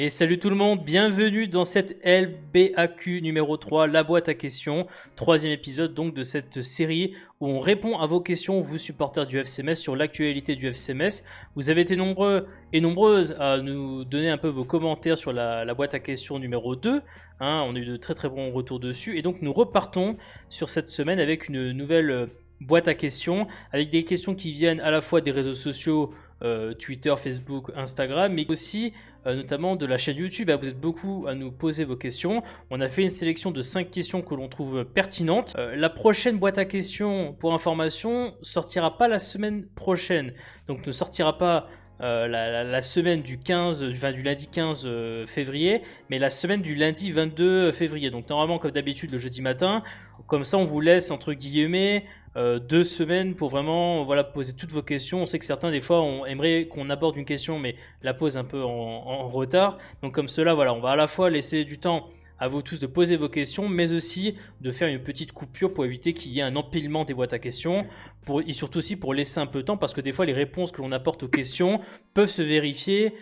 Et salut tout le monde, bienvenue dans cette LBAQ numéro 3, la boîte à questions, troisième épisode donc de cette série où on répond à vos questions, vous supporters du FC Metz, sur l'actualité du FC Metz. Vous avez été nombreux et nombreuses à nous donner un peu vos commentaires sur la boîte à questions numéro 2. On a eu de très très bons retours dessus et donc nous repartons sur cette semaine avec une nouvelle boîte à questions, avec des questions qui viennent à la fois des réseaux sociaux, Twitter, Facebook, Instagram, mais aussi notamment de la chaîne YouTube. Vous êtes beaucoup à nous poser vos questions. On a fait une sélection de 5 questions que l'on trouve pertinentes. La prochaine boîte à questions, pour information, sortira pas la semaine prochaine. Donc ne sortira pas la semaine du lundi 15 février, mais la semaine du lundi 22 février. Donc normalement, comme d'habitude, le jeudi matin. Comme ça, on vous laisse, entre guillemets, 2 semaines pour vraiment poser toutes vos questions. On sait que certains, des fois, on aimerait qu'on aborde une question, mais la pose un peu en retard. Donc comme cela, on va à la fois laisser du temps à vous tous de poser vos questions, mais aussi de faire une petite coupure pour éviter qu'il y ait un empilement des boîtes à questions, et surtout aussi pour laisser un peu de temps, parce que des fois les réponses que l'on apporte aux questions peuvent se vérifier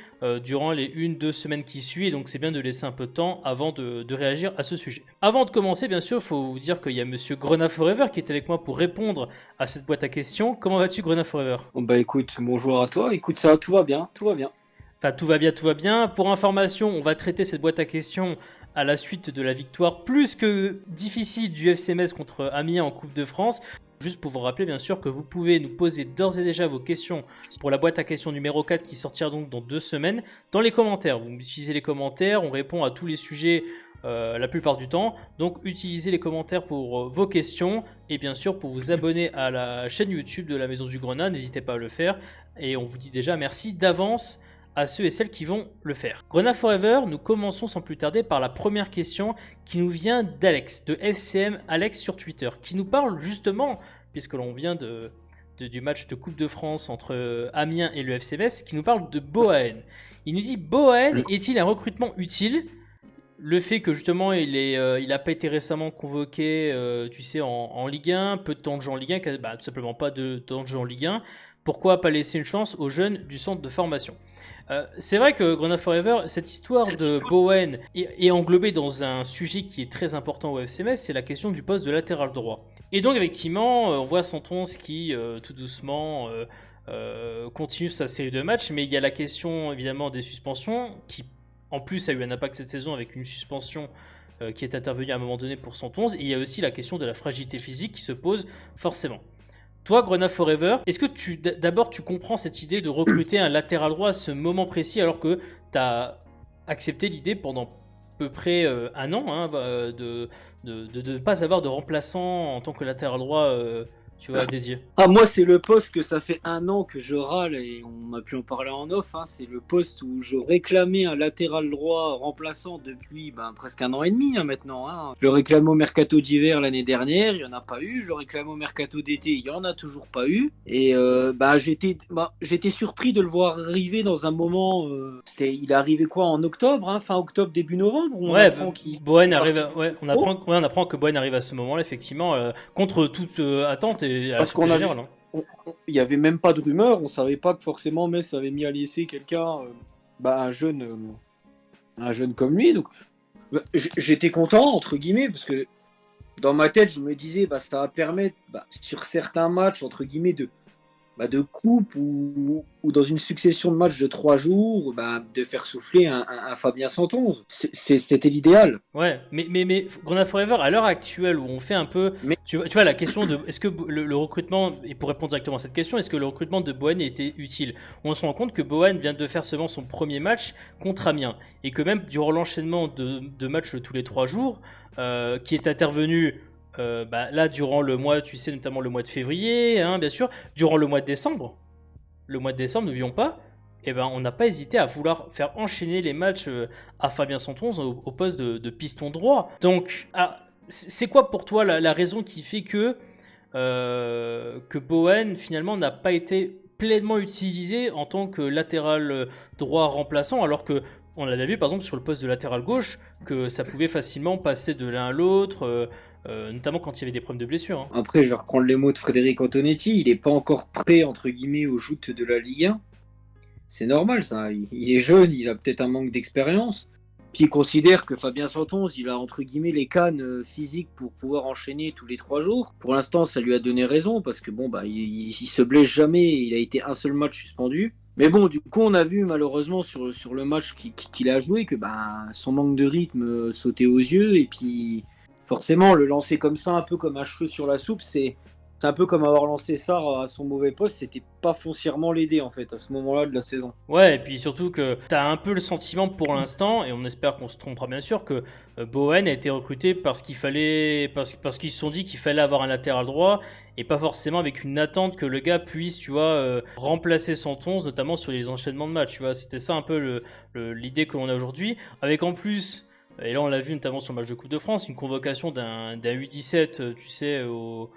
durant les 1-2 semaines qui suivent, et donc c'est bien de laisser un peu de temps avant de réagir à ce sujet. Avant de commencer, bien sûr, il faut vous dire qu'il y a Monsieur Grenat Forever qui est avec moi pour répondre à cette boîte à questions. Comment vas-tu, Grenat Forever ? Écoute, bonjour à toi. Écoute, ça, tout va bien, tout va bien. Enfin, tout va bien, tout va bien. Pour information, on va traiter cette boîte à questions à la suite de la victoire plus que difficile du FC Metz contre Amiens en Coupe de France. Juste pour vous rappeler, bien sûr, que vous pouvez nous poser d'ores et déjà vos questions pour la boîte à questions numéro 4 qui sortira donc dans 2 semaines dans les commentaires. Vous utilisez les commentaires, on répond à tous les sujets la plupart du temps. Donc utilisez les commentaires pour vos questions et bien sûr pour vous abonner à la chaîne YouTube de la Maison du Grenat, n'hésitez pas à le faire. Et on vous dit déjà merci d'avance à ceux et celles qui vont le faire. Grenat Forever, nous commençons sans plus tarder par la première question qui nous vient d'Alex, de FCM Alex sur Twitter, qui nous parle justement, puisque l'on vient du match de Coupe de France entre Amiens et le FC Metz, qui nous parle de Bohaen. Il nous dit: Bohaen est-il un recrutement utile ? Le fait que justement il n'a pas été récemment convoqué, en Ligue 1, peu de temps de jeu en Ligue 1, tout simplement pas de temps de jeu en Ligue 1. Pourquoi pas laisser une chance aux jeunes du centre de formation ? C'est vrai que Grenat Forever, cette histoire de Bohaen est englobée dans un sujet qui est très important au FC Metz, c'est la question du poste de latéral droit. Et donc effectivement, on voit Santonce qui tout doucement continue sa série de matchs, mais il y a la question évidemment des suspensions qui en plus a eu un impact cette saison avec une suspension qui est intervenue à un moment donné pour Santonce, et il y a aussi la question de la fragilité physique qui se pose forcément. Toi, Grenat Forever, est-ce que d'abord tu comprends cette idée de recruter un latéral droit à ce moment précis alors que tu as accepté l'idée pendant à peu près un an de ne pas avoir de remplaçant en tant que latéral droit dédié ? Moi, c'est le poste que ça fait 1 an que je râle et on a pu en parler en off. C'est le poste où je réclamais un latéral droit remplaçant depuis presque 1 an et demi maintenant. Je réclamais au mercato d'hiver l'année dernière, il n'y en a pas eu. Je réclamais au mercato d'été, il n'y en a toujours pas eu. Et j'étais surpris de le voir arriver dans un moment. Il est arrivé quoi en octobre, fin octobre, début novembre. On apprend Bohaen arrive. On apprend que Bohaen arrive à ce moment-là, effectivement, contre toute attente. Parce qu'on avait, il n'y avait même pas de rumeur, on savait pas que forcément Metz avait mis à l'essai quelqu'un, un jeune comme lui. Donc j'étais content entre guillemets parce que dans ma tête je me disais ça va permettre sur certains matchs entre guillemets de coupe ou dans une succession de matchs de 3 jours, de faire souffler un Fabien Santonze. C'était l'idéal. Ouais, mais Grenat Forever, à l'heure actuelle où on fait un peu... Tu vois, la question de... Est-ce que le recrutement... Et pour répondre directement à cette question, est-ce que le recrutement de Bohaen était utile ? On se rend compte que Bohaen vient de faire seulement son premier match contre Amiens. Et que même durant l'enchaînement de matchs tous les 3 jours, qui est intervenu... là, durant le mois, notamment le mois de février, bien sûr, durant le mois de décembre, n'oublions pas, on n'a pas hésité à vouloir faire enchaîner les matchs à Fabien Santonze au poste de piston droit. Donc, c'est quoi pour toi la raison qui fait que Bohaen finalement n'a pas été pleinement utilisé en tant que latéral droit remplaçant, alors que on l'avait vu par exemple sur le poste de latéral gauche que ça pouvait facilement passer de l'un à l'autre, notamment quand il y avait des problèmes de blessure. Après, je vais reprendre les mots de Frédéric Antonetti, il n'est pas encore prêt entre guillemets aux joutes de la Ligue 1. c'est normal ça. Il est jeune, il a peut-être un manque d'expérience. Puis il considère que Fabien Santonze, il a entre guillemets les cannes physiques pour pouvoir enchaîner tous les 3 jours. Pour l'instant, ça lui a donné raison parce que bon, bah, il se blesse jamais. Il a été un seul match suspendu. Mais bon, du coup, on a vu malheureusement sur le match qu'il a joué que bah, son manque de rythme sautait aux yeux. Et puis, forcément, le lancer comme ça, un peu comme un cheveu sur la soupe, c'est un peu comme avoir lancé Sarr à son mauvais poste. C'était pas foncièrement l'aider en fait à ce moment-là de la saison. Ouais, et puis surtout que t'as un peu le sentiment pour l'instant, et on espère qu'on se trompera bien sûr, que Bowen a été recruté parce qu'ils se sont dit qu'il fallait avoir un latéral droit, et pas forcément avec une attente que le gars puisse, tu vois, remplacer Santonze, notamment sur les enchaînements de matchs, tu vois. C'était ça un peu l'idée que l'on a aujourd'hui, avec en plus, et là on l'a vu notamment sur le match de Coupe de France, une convocation d'un U17, tu sais, au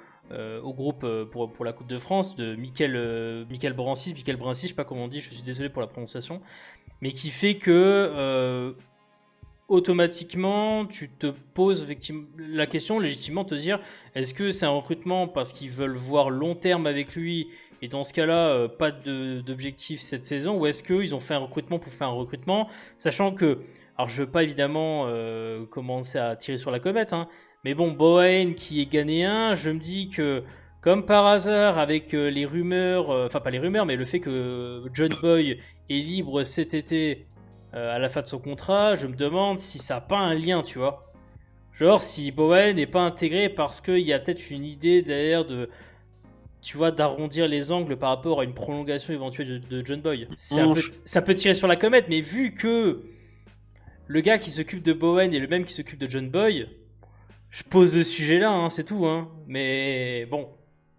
groupe pour la Coupe de France de Michael Brancis, je sais pas comment on dit, je suis désolé pour la prononciation, mais qui fait que automatiquement tu te poses effectivement la question légitimement de te dire est-ce que c'est un recrutement parce qu'ils veulent voir long terme avec lui et dans ce cas-là pas d'objectif cette saison, ou est-ce qu'ils ont fait un recrutement pour faire un recrutement, sachant que, alors je veux pas évidemment commencer à tirer sur la comète, hein, mais bon, Bowen qui est ghanéen, je me dis que, comme par hasard, avec les rumeurs, enfin pas les rumeurs, mais le fait que John Boy est libre cet été à la fin de son contrat, je me demande si ça n'a pas un lien, tu vois. Genre si Bowen n'est pas intégré parce qu'il y a peut-être une idée derrière tu vois, d'arrondir les angles par rapport à une prolongation éventuelle de John Boy. Ça peut tirer sur la comète, mais vu que le gars qui s'occupe de Bowen est le même qui s'occupe de John Boy, je pose le sujet là, hein, c'est tout. Hein. Mais bon,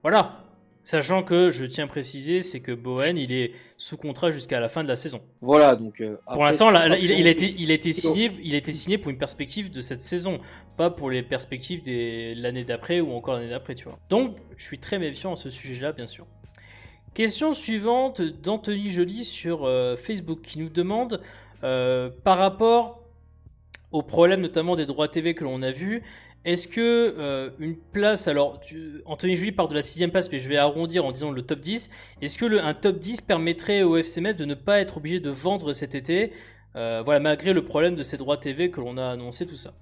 voilà. Sachant que, je tiens à préciser, c'est que Bowen, il est sous contrat jusqu'à la fin de la saison. Voilà, donc... Pour l'instant, il a été signé pour une perspective de cette saison, pas pour les perspectives de l'année d'après ou encore l'année d'après, tu vois. Donc, je suis très méfiant à ce sujet-là, bien sûr. Question suivante d'Anthony Joly sur Facebook, qui nous demande, par rapport au problème notamment des droits TV que l'on a vu, est-ce que une place, alors Anthony Joly part de la 6ème place, mais je vais arrondir en disant le top 10, est-ce que un top 10 permettrait au FC Metz de ne pas être obligé de vendre cet été, voilà, malgré le problème de ces droits TV que l'on a annoncé, tout ça.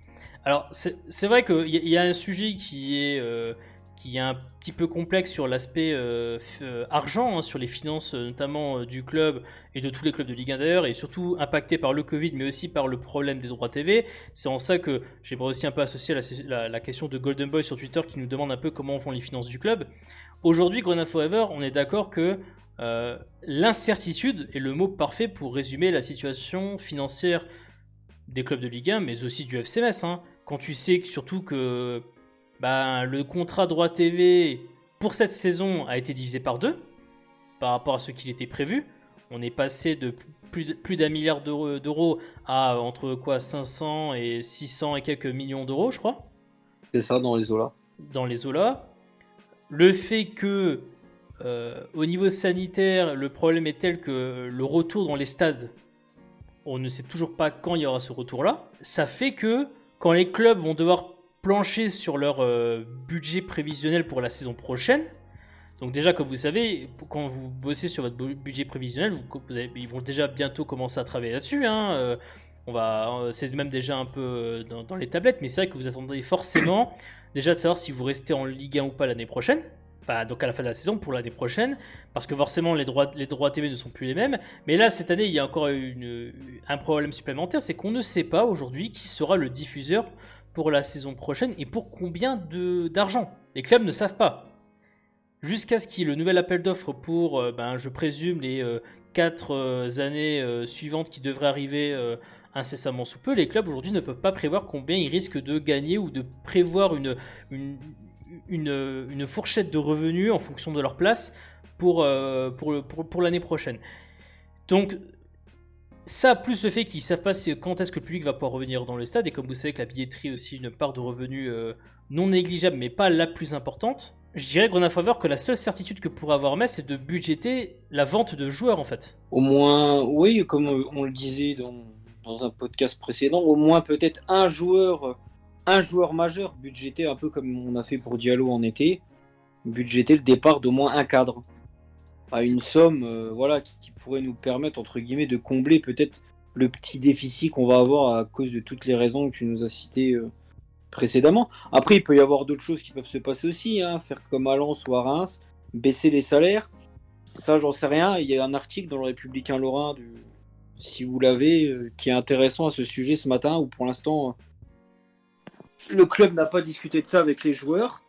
Alors c'est vrai qu'il y a un sujet qui est un petit peu complexe sur l'aspect argent, hein, sur les finances notamment du club et de tous les clubs de Ligue 1 d'ailleurs, et surtout impacté par le Covid, mais aussi par le problème des droits TV. C'est en ça que j'aimerais aussi un peu associer la question de Golden Boy sur Twitter qui nous demande un peu comment vont les finances du club. Aujourd'hui, Grenade Forever, on est d'accord que l'incertitude est le mot parfait pour résumer la situation financière des clubs de Ligue 1, mais aussi du FC Metz. Hein. Quand tu sais surtout que le contrat droit TV pour cette saison a été divisé par 2 par rapport à ce qu'il était prévu. On est passé de plus d'1 milliard d'euros à entre 500 et 600 et quelques millions d'euros, je crois. C'est ça, dans les eaux-là. Dans les eaux-là. Le fait que, au niveau sanitaire, le problème est tel que le retour dans les stades, on ne sait toujours pas quand il y aura ce retour-là. Ça fait que, quand les clubs vont devoir plancher sur leur budget prévisionnel pour la saison prochaine. Donc déjà, comme vous savez, quand vous bossez sur votre budget prévisionnel, ils vont déjà bientôt commencer à travailler là-dessus. Hein. C'est même déjà un peu dans les tablettes, mais c'est vrai que vous attendez forcément déjà de savoir si vous restez en Ligue 1 ou pas l'année prochaine. Donc à la fin de la saison pour l'année prochaine, parce que forcément les droits TV ne sont plus les mêmes. Mais là, cette année, il y a encore un problème supplémentaire, c'est qu'on ne sait pas aujourd'hui qui sera le diffuseur pour la saison prochaine et pour combien d'argent. Les clubs ne savent pas. Jusqu'à ce qu'il y ait le nouvel appel d'offres pour, je présume, les 4 années suivantes qui devraient arriver incessamment sous peu, les clubs aujourd'hui ne peuvent pas prévoir combien ils risquent de gagner ou de prévoir une fourchette de revenus en fonction de leur place pour l'année prochaine. Donc, ça, plus le fait qu'ils ne savent pas quand est-ce que le public va pouvoir revenir dans le stade, et comme vous savez que la billetterie est aussi une part de revenus non négligeable, mais pas la plus importante, je dirais, Grenade Faveur, que la seule certitude que pourrait avoir Metz, c'est de budgéter la vente de joueurs, en fait. Au moins, oui, comme on le disait dans un podcast précédent, au moins peut-être un joueur majeur budgété, un peu comme on a fait pour Diallo en été, budgéter le départ d'au moins un cadre. à une somme voilà, qui pourrait nous permettre, entre guillemets, de combler peut-être le petit déficit qu'on va avoir à cause de toutes les raisons que tu nous as citées précédemment. Après, il peut y avoir d'autres choses qui peuvent se passer aussi, hein, faire comme à Lens ou à Reims, baisser les salaires. Ça, j'en sais rien. Il y a un article dans le Républicain Lorrain, si vous l'avez, qui est intéressant à ce sujet ce matin, où pour l'instant, le club n'a pas discuté de ça avec les joueurs.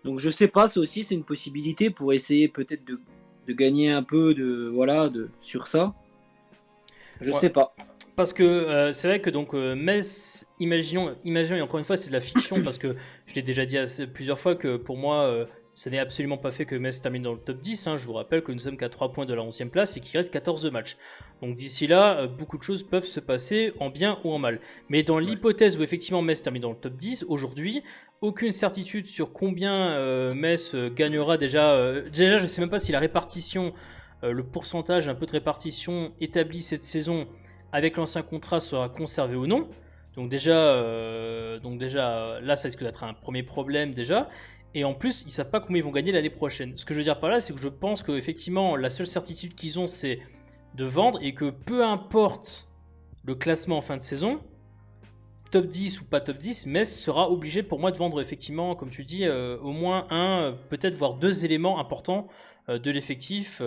Donc je sais pas, ça aussi c'est une possibilité pour essayer peut-être de gagner un peu sur ça. Je sais pas. Parce que c'est vrai que donc Metz, imaginons, et encore une fois c'est de la fiction parce que je l'ai déjà dit plusieurs fois que pour moi ça n'est absolument pas fait que Metz termine dans le top 10. Hein. Je vous rappelle que nous sommes qu'à 3 points de la 11e place et qu'il reste 14 matchs. Donc d'ici là, beaucoup de choses peuvent se passer en bien ou en mal. Mais dans l'hypothèse où effectivement Metz termine dans le top 10, aujourd'hui, aucune certitude sur combien Metz gagnera déjà. Déjà, je ne sais même pas si la répartition, le pourcentage un peu de répartition établi cette saison avec l'ancien contrat sera conservé ou non. Donc déjà, là, ça risque d'être un premier problème déjà. Et en plus, ils ne savent pas combien ils vont gagner l'année prochaine. Ce que je veux dire par là, c'est que je pense qu'effectivement, la seule certitude qu'ils ont, c'est de vendre et que peu importe le classement en fin de saison, top 10 ou pas top 10, Metz sera obligé pour moi de vendre effectivement, comme tu dis, au moins un, peut-être voire deux éléments importants de l'effectif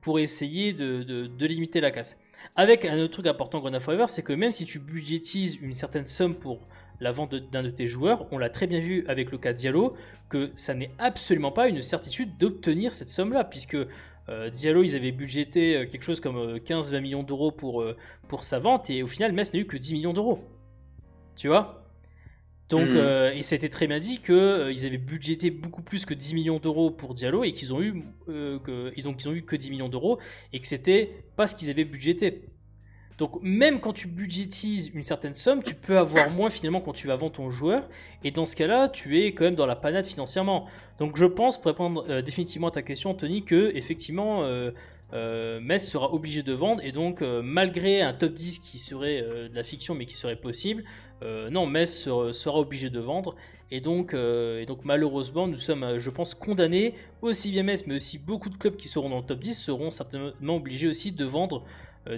pour essayer de limiter la casse. Avec un autre truc important Grenoble Forever, c'est que même si tu budgétises une certaine somme pour la vente d'un de tes joueurs, on l'a très bien vu avec le cas Diallo, que ça n'est absolument pas une certitude d'obtenir cette somme-là, puisque Diallo, ils avaient budgété quelque chose comme 15-20 millions d'euros pour sa vente, et au final, Metz n'a eu que 10 millions d'euros. Tu vois ? Donc, et ça a été très bien dit qu'ils avaient budgété beaucoup plus que 10 millions d'euros pour Diallo et qu'ils ont eu que 10 millions d'euros et que c'était pas ce qu'ils avaient budgété. Donc même quand tu budgétises une certaine somme, tu peux avoir moins finalement quand tu vas vendre ton joueur et dans ce cas-là, tu es quand même dans la panade financièrement. Donc je pense, pour répondre définitivement à ta question Anthony, que effectivement Metz sera obligé de vendre et donc malgré un top 10 qui serait de la fiction mais qui serait possible, non, Metz sera obligé de vendre et donc malheureusement nous sommes je pense condamnés, aussi bien Metz mais aussi beaucoup de clubs qui seront dans le top 10 seront certainement obligés aussi de vendre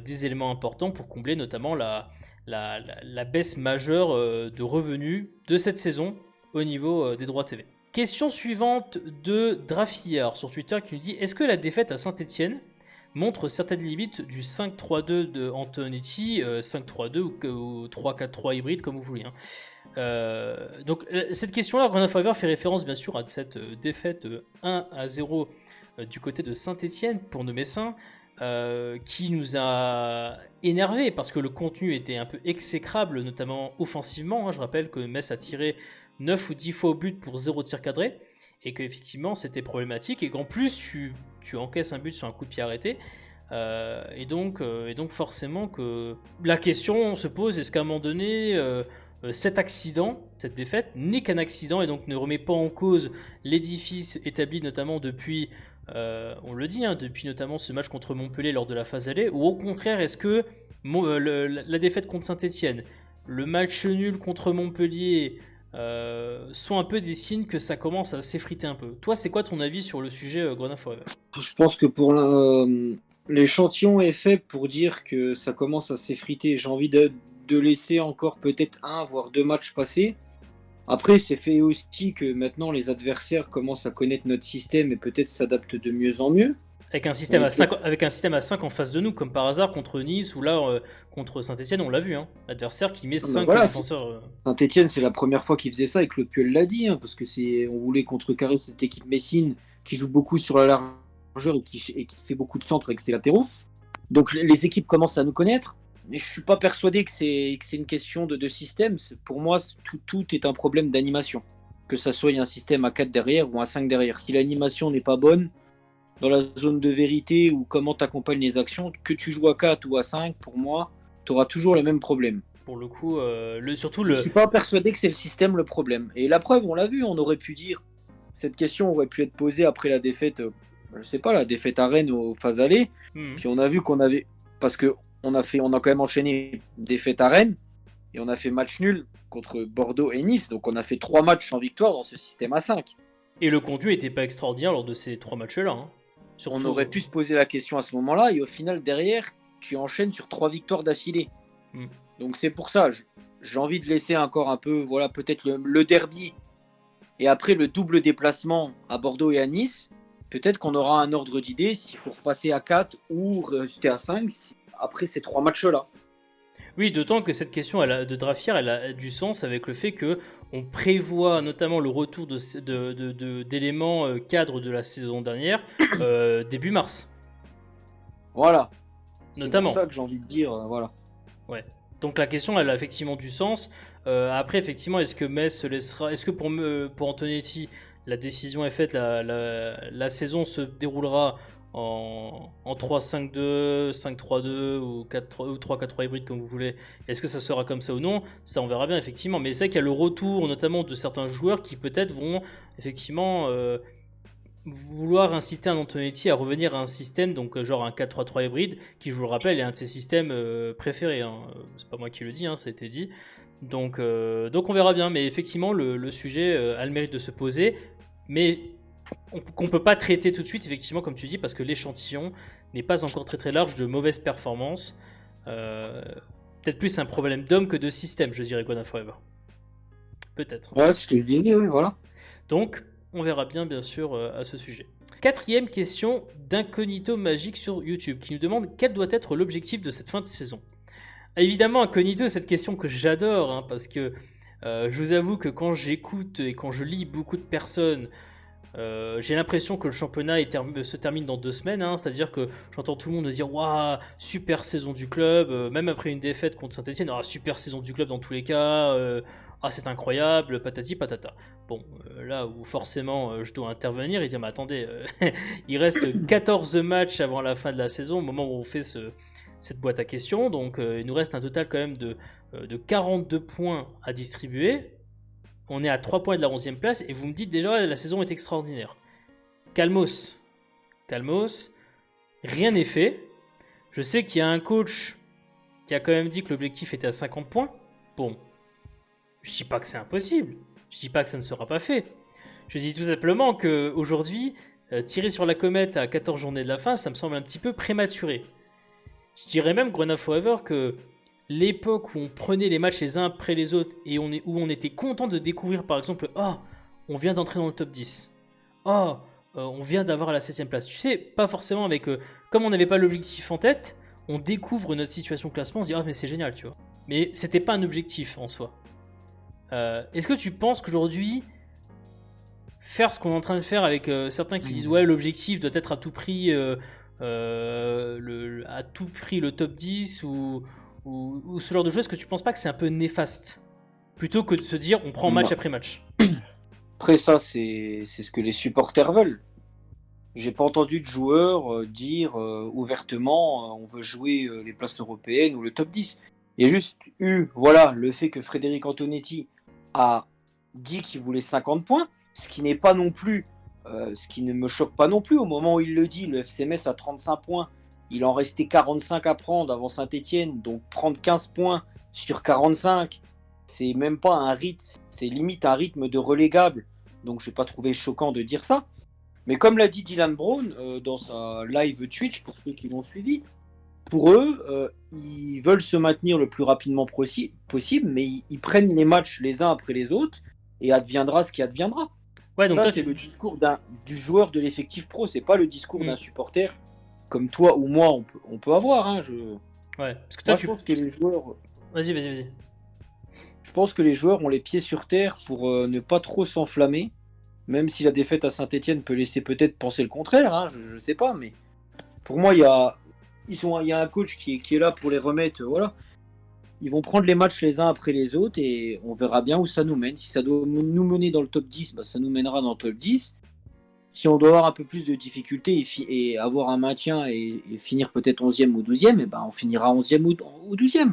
des éléments importants pour combler notamment la baisse majeure de revenus de cette saison au niveau des droits TV. Question suivante de Drafillard sur Twitter qui nous dit: est-ce que la défaite à Saint-Etienne montre certaines limites du 5-3-2 de Antonetti, 5-3-2 ou 3-4-3 hybride comme vous voulez. Donc cette question-là, Grenoble Forever fait référence bien sûr à cette défaite 1-0 du côté de Saint-Etienne pour nos Messins, qui nous a énervé parce que le contenu était un peu exécrable, notamment offensivement. Je rappelle que Metz a tiré 9 ou 10 fois au but pour 0 tir cadré et qu'effectivement c'était problématique et qu'en plus tu encaisses un but sur un coup de pied arrêté et donc forcément que la question se pose, est-ce qu'à un moment donné cet accident, cette défaite n'est qu'un accident et donc ne remet pas en cause l'édifice établi notamment depuis on le dit, depuis notamment ce match contre Montpellier lors de la phase aller, ou au contraire est-ce que la défaite contre Saint-Etienne, le match nul contre Montpellier sont un peu des signes que ça commence à s'effriter un peu. Toi, c'est quoi ton avis sur le sujet Grenoble Forever ? Je pense que pour l'échantillon est fait pour dire que ça commence à s'effriter. J'ai envie de laisser encore peut-être un voire deux matchs passer. Après, c'est fait aussi que maintenant les adversaires commencent à connaître notre système et peut-être s'adaptent de mieux en mieux. Avec un système à 5 en face de nous, comme par hasard contre Nice ou là contre Saint-Etienne, on l'a vu, l'adversaire qui met 5 défenseurs. Saint-Etienne, c'est la première fois qu'il faisait ça et Claude Puel l'a dit, parce que on voulait contrecarrer cette équipe messine qui joue beaucoup sur la largeur et qui fait beaucoup de centres avec ses latéraux. Donc les équipes commencent à nous connaître. Mais je suis pas persuadé que c'est une question de système. Pour moi, tout est un problème d'animation. Que ça soit un système à 4 derrière ou à 5 derrière. Si l'animation n'est pas bonne, dans la zone de vérité ou comment tu accompagnes les actions, que tu joues à 4 ou à 5, pour moi, tu auras toujours les mêmes problèmes. Pour le coup, je suis pas persuadé que c'est le système le problème. Et la preuve, on l'a vu, on aurait pu dire, cette question aurait pu être posée après la défaite, je sais pas, la défaite à Rennes aux phases allées. Puis on a vu qu'on avait, parce que on a quand même enchaîné défaite à Rennes et on a fait match nul contre Bordeaux et Nice. Donc on a fait 3 matchs sans victoire dans ce système à 5. Et le contenu n'était pas extraordinaire lors de ces 3 matchs-là. On aurait pu se poser la question à ce moment-là, et au final, derrière, tu enchaînes sur 3 victoires d'affilée. Donc c'est pour ça, j'ai envie de laisser encore un peu, voilà, peut-être le derby, et après le double déplacement à Bordeaux et à Nice. Peut-être qu'on aura un ordre d'idée s'il faut repasser à 4 ou rester à 5 après ces 3 matchs-là. Oui, d'autant que cette question de Draffier, elle a du sens avec le fait que on prévoit notamment le retour d'éléments cadres de la saison dernière début mars. Voilà. Notamment. C'est pour ça que j'ai envie de dire, voilà. Ouais. Donc la question, elle a effectivement du sens. Après, effectivement, est-ce que Metz se laissera... Est-ce que pour Antonetti, la décision est faite, la saison se déroulera en 3-5-2, 5-3-2 ou 3-4-3 hybride comme vous voulez. Est-ce que ça sera comme ça ou non? Ça, on verra bien, effectivement. Mais c'est qu'il y a le retour, notamment de certains joueurs qui peut-être vont effectivement vouloir inciter un Antonetti à revenir à un système, donc genre un 4-3-3 hybride, qui, je vous le rappelle, est un de ses systèmes préférés. Hein. C'est pas moi qui le dis, hein, ça a été dit. Donc on verra bien. Mais effectivement, le sujet a le mérite de se poser. Mais qu'on ne peut pas traiter tout de suite, effectivement, comme tu dis, parce que l'échantillon n'est pas encore très très large de mauvaises performances. Peut-être plus un problème d'homme que de système, je dirais, Gonna Forever. Peut-être. Ouais, c'est ce que je dis, oui, voilà. Donc, on verra bien sûr, à ce sujet. 4e question d'Incognito Magique sur YouTube, qui nous demande quel doit être l'objectif de cette fin de saison. Évidemment, Incognito, cette question que j'adore, hein, parce que je vous avoue que quand j'écoute et quand je lis beaucoup de personnes, j'ai l'impression que le championnat se termine dans 2 semaines, hein, c'est-à-dire que j'entends tout le monde dire waouh, super saison du club, même après une défaite contre Saint-Etienne, super saison du club dans tous les cas, c'est incroyable, patati patata. Bon, là où forcément je dois intervenir et dire mais attendez, il reste 14 matchs avant la fin de la saison au moment où on fait cette boîte à questions, donc il nous reste un total quand même de 42 points à distribuer. On est à 3 points de la 11e place et vous me dites déjà la saison est extraordinaire. Calmos, rien n'est fait. Je sais qu'il y a un coach qui a quand même dit que l'objectif était à 50 points. Bon, je dis pas que c'est impossible, je dis pas que ça ne sera pas fait. Je dis tout simplement qu'aujourd'hui, tirer sur la comète à 14 journées de la fin, ça me semble un petit peu prématuré. Je dirais même, Grenoble Forever, que l'époque où on prenait les matchs les uns après les autres et où on était content de découvrir, par exemple, on vient d'entrer dans le top 10. On vient d'avoir la 7ème place. Tu sais, pas forcément avec... comme on n'avait pas l'objectif en tête, on découvre notre situation de classement, on se dit mais c'est génial, tu vois. Mais c'était pas un objectif en soi. Est-ce que tu penses qu'aujourd'hui, faire ce qu'on est en train de faire avec certains qui disent ouais, l'objectif doit être à tout prix le top 10 ou ce genre de choses, est-ce que tu penses pas que c'est un peu néfaste plutôt que de se dire on prend match après match? Après ça, c'est ce que les supporters veulent. J'ai pas entendu de joueurs dire ouvertement on veut jouer les places européennes ou le top 10. Il y a juste eu le fait que Frédéric Antonetti a dit qu'il voulait 50 points, ce qui n'est pas non plus, ce qui ne me choque pas non plus. Au moment où il le dit, le FC Metz a 35 points, il en restait 45 à prendre avant Saint-Etienne, donc prendre 15 points sur 45, c'est même pas un rythme, c'est limite un rythme de relégable, donc je n'ai pas trouvé choquant de dire ça. Mais comme l'a dit Dylan Brown dans sa live Twitch, pour ceux qui l'ont suivi, pour eux, ils veulent se maintenir le plus rapidement possible, mais ils prennent les matchs les uns après les autres, et adviendra ce qui adviendra. Ouais, donc ça, c'est le discours du joueur de l'effectif pro, c'est pas le discours d'un supporter comme toi ou moi on peut avoir. Hein, Ouais, parce que toi, je pense que les joueurs... Vas-y. Je pense que les joueurs ont les pieds sur terre pour ne pas trop s'enflammer, même si la défaite à Saint-Etienne peut laisser peut-être penser le contraire, hein, je sais pas, mais pour moi, il y a un coach qui est là pour les remettre, voilà. Ils vont prendre les matchs les uns après les autres et on verra bien où ça nous mène. Si ça doit nous mener dans le top 10, ça nous mènera dans le top 10. Si on doit avoir un peu plus de difficultés et avoir un maintien et finir peut-être 11e ou 12e, on finira 11e ou 12e.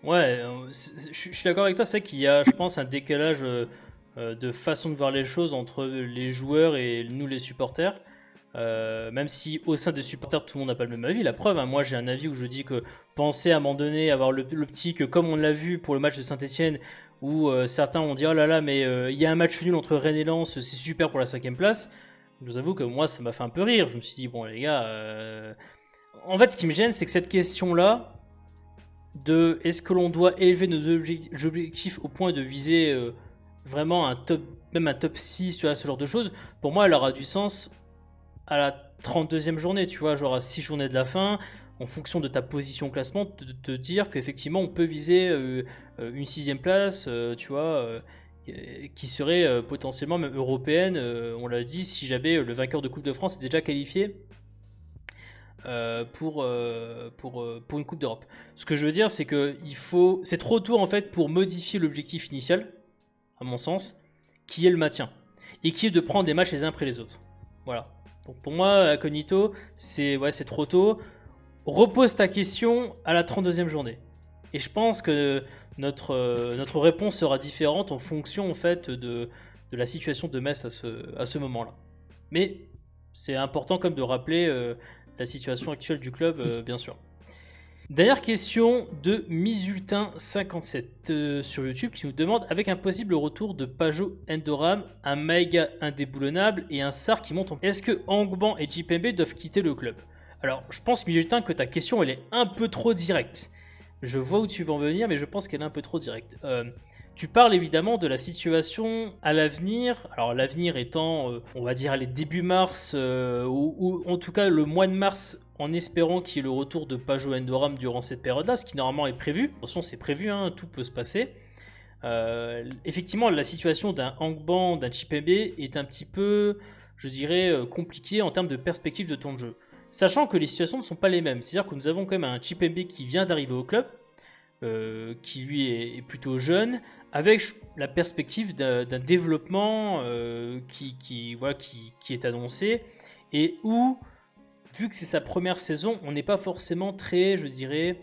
Ouais, je suis d'accord avec toi, c'est qu'il y a, je pense, un décalage de façon de voir les choses entre les joueurs et nous les supporters. Même si au sein des supporters tout le monde n'a pas le même avis, la preuve, hein, moi j'ai un avis où je dis que penser à un moment donné avoir l'optique comme on l'a vu pour le match de Saint-Etienne où certains ont dit oh là là mais il y a un match nul entre Rennes et Lens, c'est super pour la 5ème place. Je vous avoue que moi, ça m'a fait un peu rire. Je me suis dit, bon, les gars. En fait, ce qui me gêne, c'est que cette question-là, de est-ce que l'on doit élever nos objectifs au point de viser vraiment même un top 6, tu vois, ce genre de choses, pour moi, elle aura du sens à la 32e journée, tu vois, genre à 6 journées de la fin, en fonction de ta position au classement, de te dire qu'effectivement, on peut viser une 6e place, tu vois. Qui serait potentiellement même européenne, on l'a dit, si jamais le vainqueur de Coupe de France est déjà qualifié pour une Coupe d'Europe. Ce que je veux dire, c'est que c'est trop tôt en fait pour modifier l'objectif initial, à mon sens, qui est le maintien, et qui est de prendre des matchs les uns après les autres. Voilà. Donc pour moi, Cognito, c'est trop tôt. Repose ta question à la 32e journée. Et je pense que notre réponse sera différente en fonction en fait de la situation de Metz à ce moment-là. Mais c'est important comme de rappeler la situation actuelle du club, bien sûr. Dernière question de Misultin57 sur YouTube qui nous demande, avec un possible retour de Pajot Endoram, un Maïga indéboulonnable et un Sarr qui monte est-ce que Angban et Djipembe doivent quitter le club? Alors, je pense, Misultin, que ta question, elle est un peu trop directe. Je vois où tu veux en venir, mais je pense qu'elle est un peu trop directe. Tu parles évidemment de la situation à l'avenir. Alors, l'avenir étant, on va dire, les débuts mars, ou en tout cas le mois de mars, en espérant qu'il y ait le retour de Pajot Endoram durant cette période-là, ce qui normalement est prévu. Attention, c'est prévu, hein, tout peut se passer. Effectivement, la situation d'un Angban, d'un Djipembe est un petit peu, je dirais, compliquée en termes de perspective de temps de jeu. Sachant que les situations ne sont pas les mêmes. C'est-à-dire que nous avons quand même un Djipembe qui vient d'arriver au club, qui lui est plutôt jeune, avec la perspective d'un développement qui est annoncé, et où, vu que c'est sa première saison, on n'est pas forcément très, je dirais,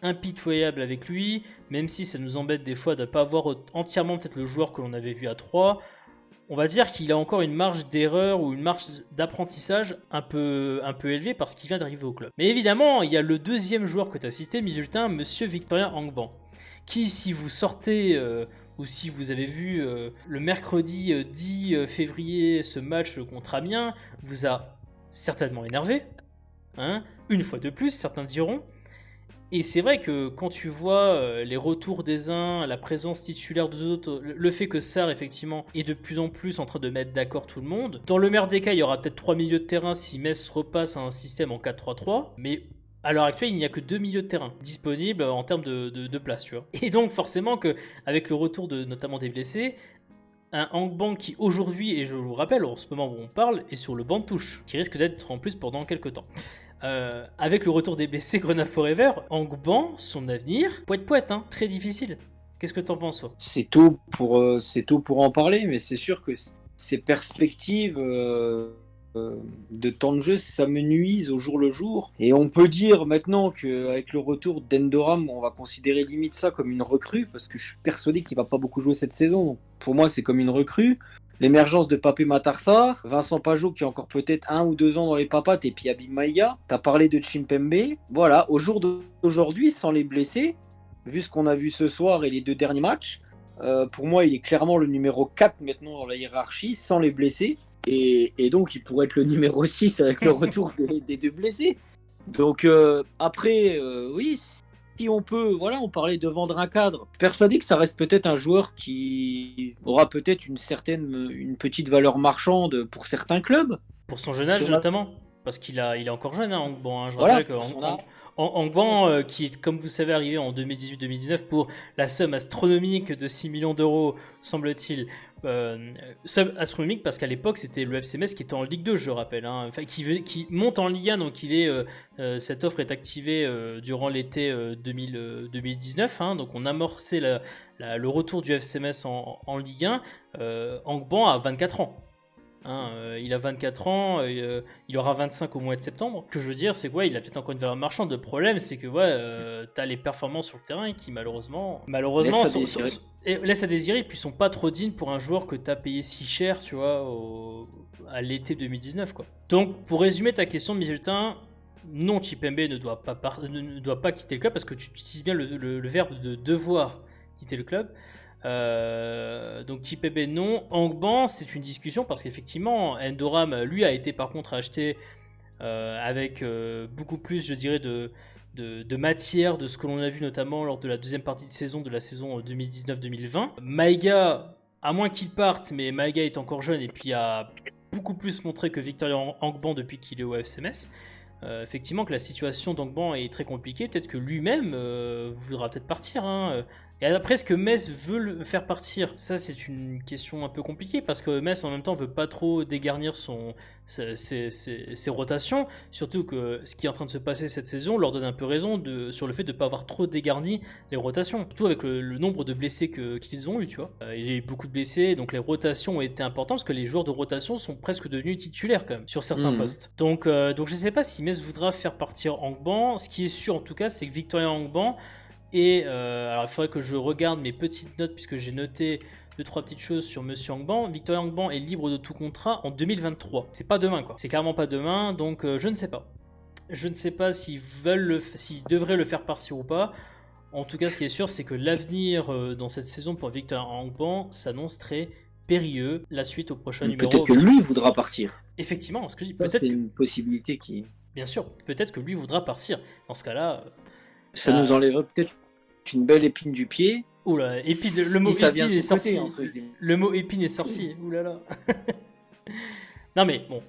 impitoyable avec lui, même si ça nous embête des fois de ne pas avoir entièrement peut-être le joueur que l'on avait vu à 3. On va dire qu'il a encore une marge d'erreur ou une marge d'apprentissage un peu élevée parce qu'il vient d'arriver au club. Mais évidemment, il y a le deuxième joueur que tu as cité, Misultin, Monsieur Victorien Angban, qui, si vous sortez ou si vous avez vu le mercredi 10 février ce match contre Amiens, vous a certainement énervé, hein, une fois de plus, certains diront. Et c'est vrai que quand tu vois les retours des uns, la présence titulaire des autres, le fait que Sarr, effectivement, est de plus en plus en train de mettre d'accord tout le monde, dans le meilleur des cas, il y aura peut-être 3 milieux de terrain si Metz repasse à un système en 4-3-3, mais à l'heure actuelle, il n'y a que 2 milieux de terrain disponibles en termes de place, tu vois. Et donc, forcément, avec le retour notamment des blessés, un Angban qui aujourd'hui, et je vous rappelle, en ce moment où on parle, est sur le banc de touche, qui risque d'être en plus pendant quelques temps. Avec le retour des blessés Grenat Forever, Angban, son avenir, poète, hein, très difficile. Qu'est-ce que t'en penses, toi? C'est tôt pour en parler, mais c'est sûr que ces perspectives de temps de jeu, ça me nuise au jour le jour. Et on peut dire maintenant qu'avec le retour d'Endoram, on va considérer limite ça comme une recrue, parce que je suis persuadé qu'il va pas beaucoup jouer cette saison. Donc, pour moi, c'est comme une recrue. L'émergence de Papé Matar Sarr, Vincent Pajot qui a encore peut-être 1 ou 2 ans dans les papates, et puis Habib Maïga. T'as parlé de Djipembe. Voilà, au jour d'aujourd'hui, sans les blessés, vu ce qu'on a vu ce soir et les 2 derniers matchs, pour moi, il est clairement le numéro 4 maintenant dans la hiérarchie, sans les blessés. Et donc, il pourrait être le numéro 6 avec le retour des 2 blessés. Donc, après, oui, si on peut, voilà, on parlait de vendre un cadre. Persuadé que ça reste peut-être un joueur qui aura peut-être une petite valeur marchande pour certains clubs. Pour son jeune âge, notamment. Parce qu'il est encore jeune, hein, Angban. Hein. Je Voilà, rappelle que Angban, qui est, comme vous savez, arrivé en 2018-2019 pour la somme astronomique de 6 millions d'euros, semble-t-il. Somme astronomique parce qu'à l'époque, c'était le FC Metz qui était en Ligue 2, je rappelle. Hein, enfin, qui monte en Ligue 1, donc cette offre est activée durant l'été 2019. Hein, donc on amorçait le retour du FC Metz en Ligue 1. Angban a 24 ans. Hein, il a 24 ans, il aura 25 au mois de septembre. Ce que je veux dire, c'est que il a peut-être encore une valeur marchande. Le problème, c'est que t'as les performances sur le terrain qui malheureusement laissent à désirer, et puis sont pas trop dignes pour un joueur que t'as payé si cher, tu vois, à l'été 2019, quoi. Donc, pour résumer ta question, Misultin, non, Djipembe ne doit pas quitter le club parce que tu utilises bien le verbe de devoir quitter le club. Donc Kipembe non. Angban, c'est une discussion parce qu'effectivement, Endoram, lui, a été par contre acheté avec beaucoup plus, je dirais, de matière de ce que l'on a vu notamment lors de la deuxième partie de saison de la saison 2019-2020. Maïga, à moins qu'il parte, mais Maïga est encore jeune et puis a beaucoup plus montré que Victor Angban depuis qu'il est au FC Metz. Effectivement que la situation d'Angban est très compliquée, peut-être que lui-même voudra peut-être partir. Et après, est-ce que Metz veut le faire partir? Ça, c'est une question un peu compliquée parce que Metz, en même temps, veut pas trop dégarnir ses rotations. Surtout que ce qui est en train de se passer cette saison leur donne un peu raison sur le fait de ne pas avoir trop dégarni les rotations. Surtout avec le nombre de blessés qu'ils ont eu, tu vois. Il y a eu beaucoup de blessés, donc les rotations ont été importantes parce que les joueurs de rotation sont presque devenus titulaires quand même sur certains postes. Donc je sais pas si Metz voudra faire partir Angban. Ce qui est sûr en tout cas, c'est que Victorien Angban et alors il faudrait que je regarde mes petites notes puisque j'ai noté 2-3 petites choses sur Monsieur Angban. Victorien Angban est libre de tout contrat en 2023. C'est pas demain quoi. C'est clairement pas demain, donc je ne sais pas. Je ne sais pas s'ils devraient le faire partir ou pas. En tout cas, ce qui est sûr, c'est que l'avenir dans cette saison pour Victorien Angban s'annonce très périlleux. La suite au prochain numéro. Peut-être que lui voudra partir. Effectivement, ce que je dis. Ça, c'est une possibilité qui. Bien sûr, peut-être que lui voudra partir. Dans ce cas-là. Ça nous enlèverait peut-être une belle épine du pied. Oula, le mot épine est sorti. Le mot épine est sorti. Oulala. Non mais bon,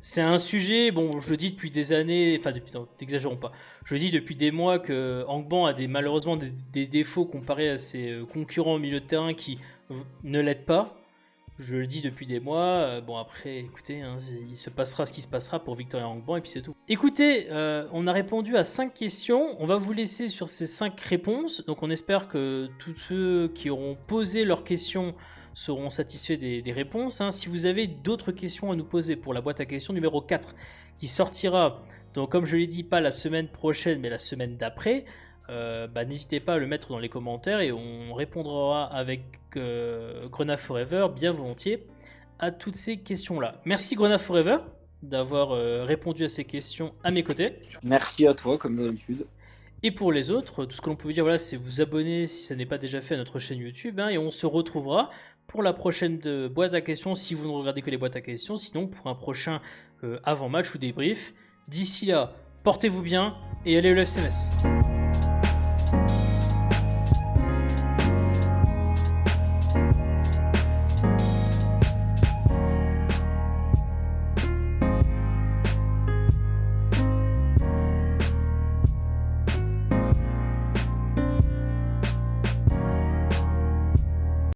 c'est un sujet. Bon, je le dis depuis des années. Enfin, n'exagérons pas. Je le dis depuis des mois que Angban a malheureusement des défauts comparés à ses concurrents au milieu de terrain qui ne l'aident pas. Je le dis depuis des mois. Bon, après, écoutez, il se passera ce qui se passera pour Victorien Angban et puis c'est tout. Écoutez, on a répondu à 5 questions. On va vous laisser sur ces 5 réponses. Donc, on espère que tous ceux qui auront posé leurs questions seront satisfaits des réponses. Si vous avez d'autres questions à nous poser pour la boîte à questions numéro 4 qui sortira, donc comme je l'ai dit, pas la semaine prochaine, mais la semaine d'après, n'hésitez pas à le mettre dans les commentaires et on répondra avec Grenade Forever bien volontiers à toutes ces questions-là. Merci Grenade Forever d'avoir répondu à ces questions à mes côtés. Merci à toi comme d'habitude. Et pour les autres, tout ce que l'on peut vous dire, voilà, c'est vous abonner si ça n'est pas déjà fait à notre chaîne YouTube, et on se retrouvera pour la prochaine boîte à questions si vous ne regardez que les boîtes à questions, sinon pour un prochain avant-match ou débrief. D'ici là, portez-vous bien et allez au FC Metz.